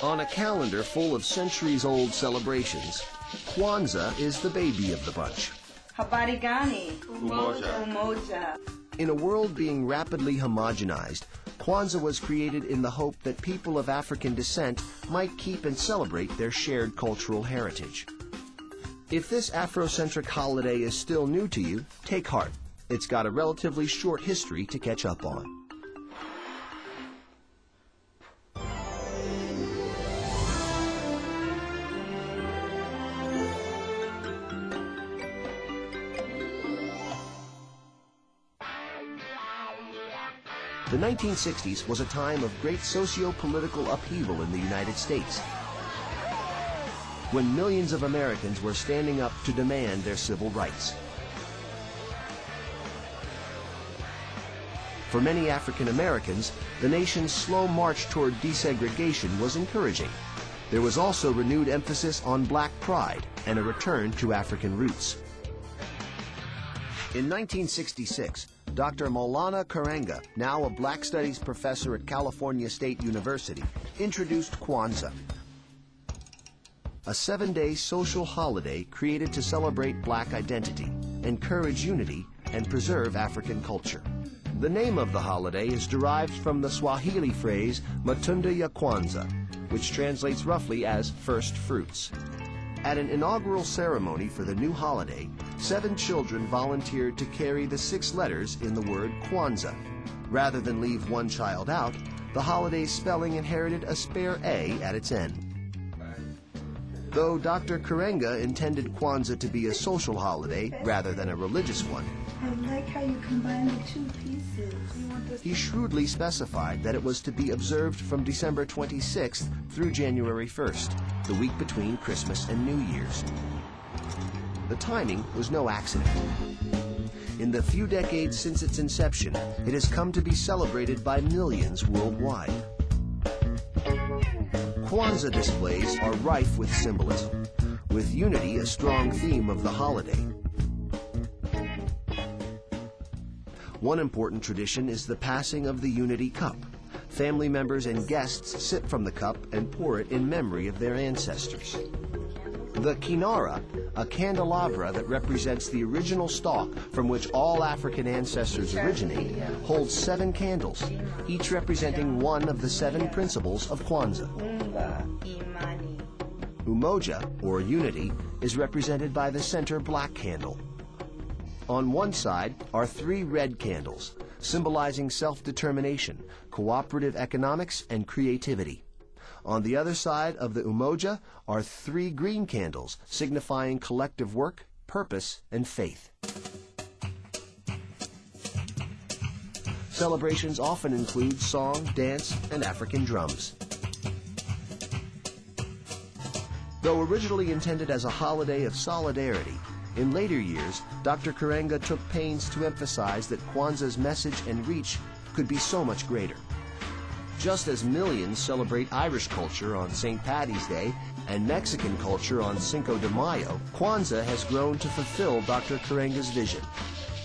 On a calendar full of centuries-old celebrations, Kwanzaa is the baby of the bunch. Habari gani? Umoja. Umoja. In a world being rapidly homogenized, Kwanzaa was created in the hope that people of African descent might keep and celebrate their shared cultural heritage. If this Afrocentric holiday is still new to you, take heart. It's got a relatively short history to catch up on. The 1960s was a time of great socio-political upheaval in the United States, when millions of Americans were standing up to demand their civil rights. For many African Americans, the nation's slow march toward desegregation was encouraging. There was also renewed emphasis on black pride and a return to African roots. In 1966, Dr. Maulana Karenga, now a Black Studies professor at California State University, introduced Kwanzaa, a 7-day social holiday created to celebrate black identity, encourage unity, and preserve African culture. The name of the holiday is derived from the Swahili phrase Matunda ya Kwanza, which translates roughly as first fruits. At an inaugural ceremony for the new holiday, 7 children volunteered to carry the 6 letters in the word Kwanzaa. Rather than leave one child out, the holiday's spelling inherited a spare A at its end. Though Dr. Karenga intended Kwanzaa to be a social holiday rather than a religious one, I like how you combine the 2 pieces. he shrewdly specified that it was to be observed from December 26th through January 1st, the week between Christmas and New Year's. The timing was no accident. In the few decades since its inception, it has come to be celebrated by millions worldwide. Kwanzaa displays are rife with symbolism, with unity a strong theme of the holiday. One important tradition is the passing of the Unity Cup. Family members and guests sip from the cup and pour it in memory of their ancestors. The kinara, a candelabra that represents the original stalk from which all African ancestors originate, holds 7 candles, each representing one of the 7 principles of Kwanzaa. Umoja, or unity, is represented by the center black candle. On one side are 3 red candles, symbolizing self-determination, cooperative economics, and creativity. On the other side of the Umoja are 3 green candles, signifying collective work, purpose, and faith. Celebrations often include song, dance, and African drums. Though originally intended as a holiday of solidarity, in later years, Dr. Karenga took pains to emphasize that Kwanzaa's message and reach could be so much greater. Just as millions celebrate Irish culture on St. Paddy's Day and Mexican culture on Cinco de Mayo, Kwanzaa has grown to fulfill Dr. Karenga's vision,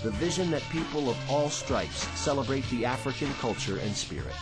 the vision that people of all stripes celebrate the African culture and spirit.